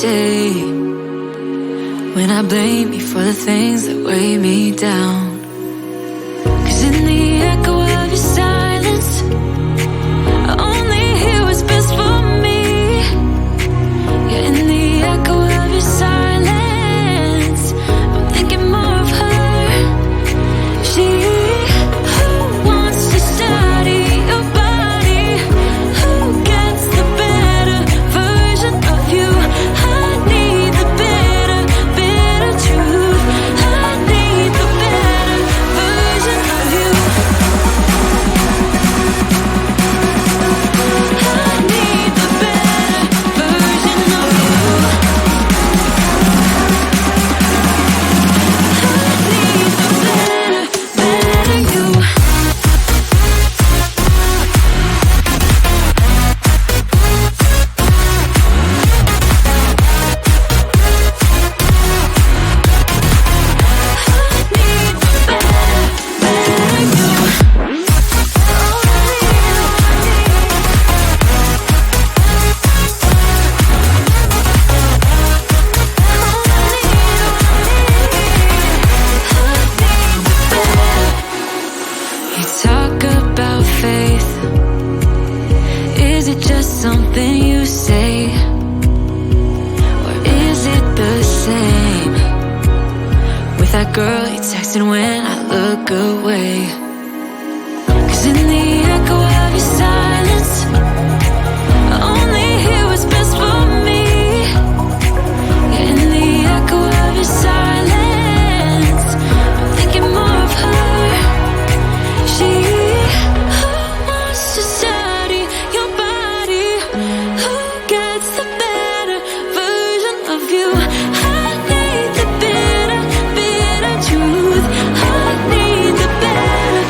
day when I blame you for the things that weigh me down. 'Cause in the echo of your silence, I only hear what's best for me. Yeah, in the echo of your silence, I'm thinking more of her. She who wants to study your body, who gets the better version of you. I need the better, better truth. I need the better version of you. I need the better version of you. I need the better, better you. You talk about faith. Is it just something you say? Or is it the same with that girl you texting when I look away? 'Cause in the echo of your silence, I only hear what's best for me. Yeah, in the echo of your silence, I'm thinking more of her. She who wants to study your body, who gets the better version of you. I need the better, better truth. I need the better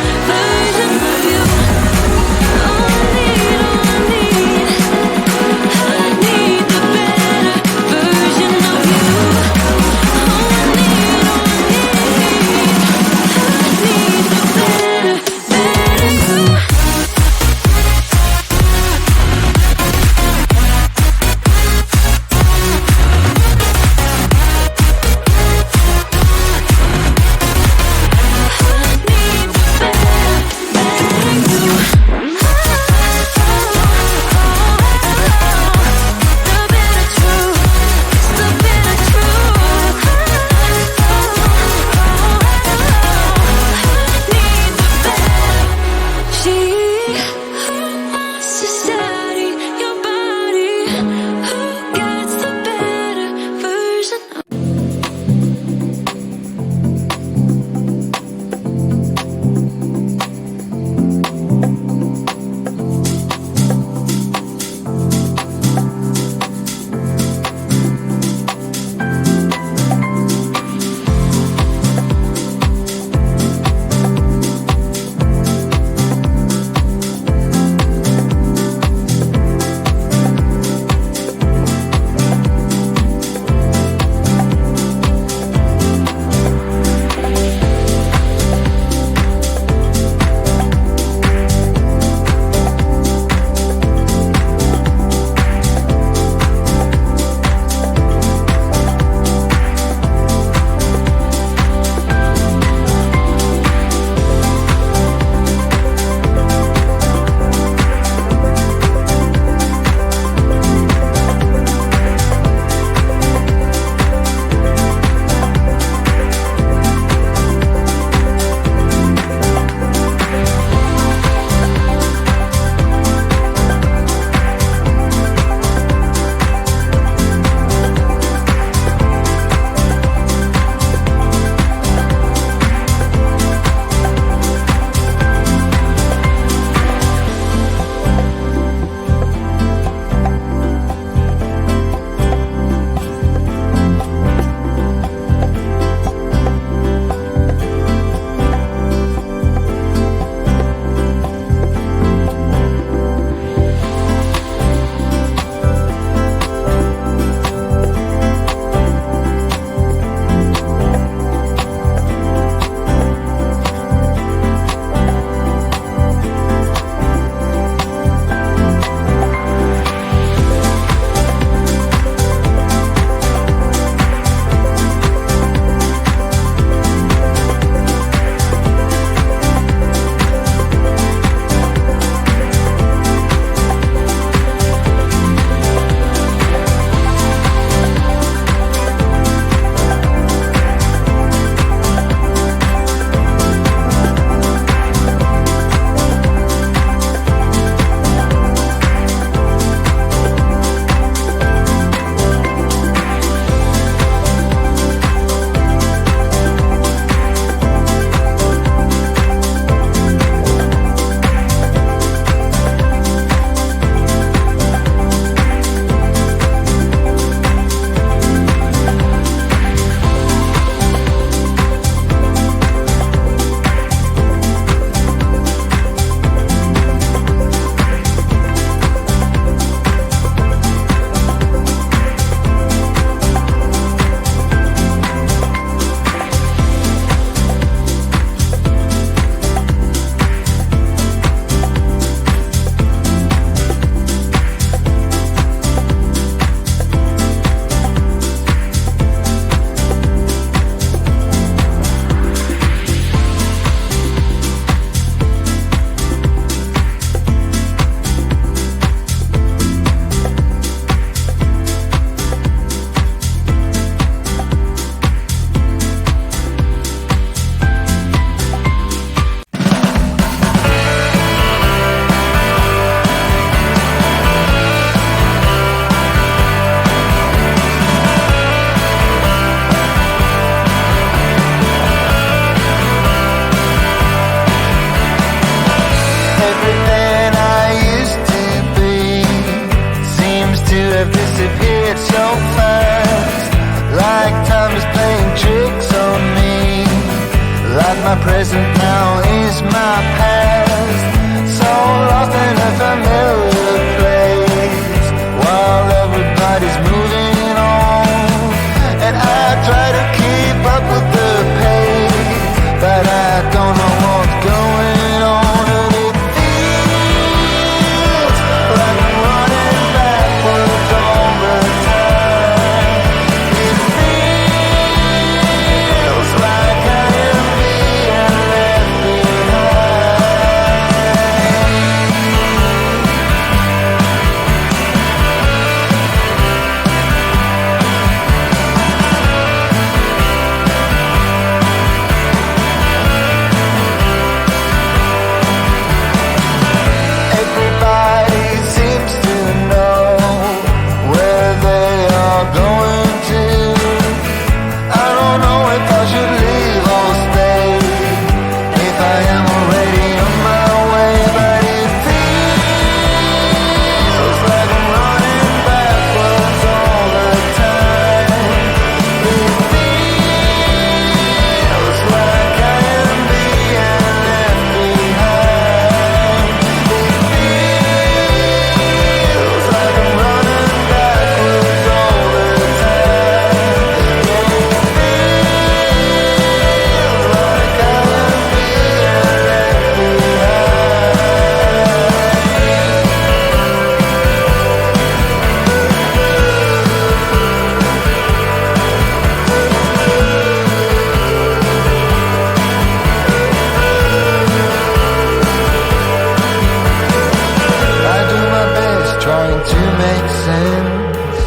to make sense.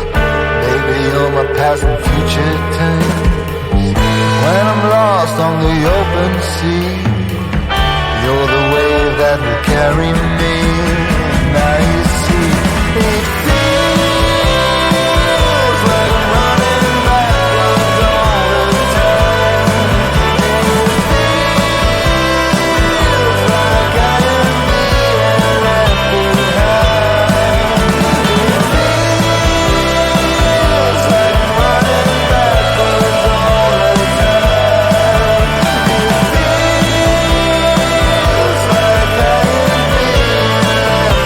Maybe you're my past and future tense. When I'm lost on the open sea, you're the wave that will carry me. Now you see, it feels like I'm running backwards all the time. It feels like I am being left behind. It feels like I'm running backwards all the time. It feels like I am being left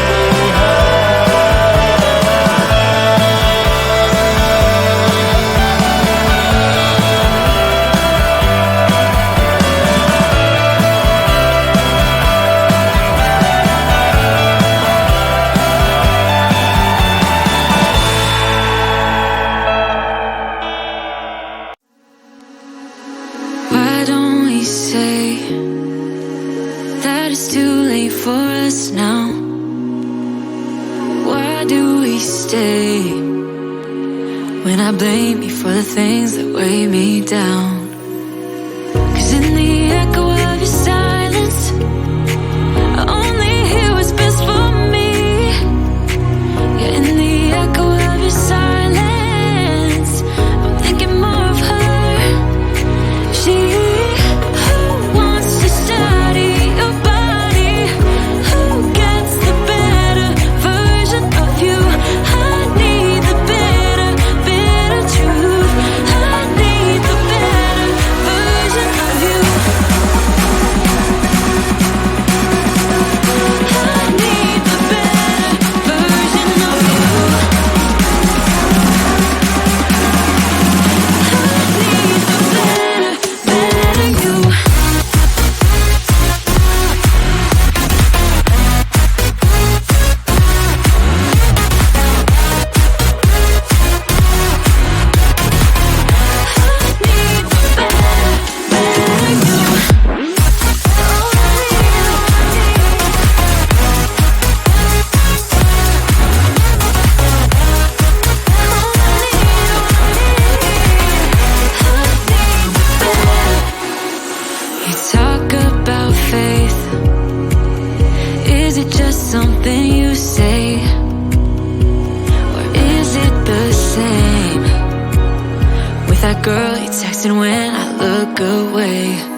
Why don't we say that it's too late for us now? Why do we stay when I blame you for the things that weigh me down? 'Cause in the echo of your silence, I only hear what's best for me. Yeah, in the echo of your silence, I'm thinking more of her. She who wants to study your body, who gets the better version of you. I need the better truth. I need the better version of you. I need the better version of you. I need the better you. You talk about faith. Is it just something you say? Or is it the same with that girl you texted when I look away?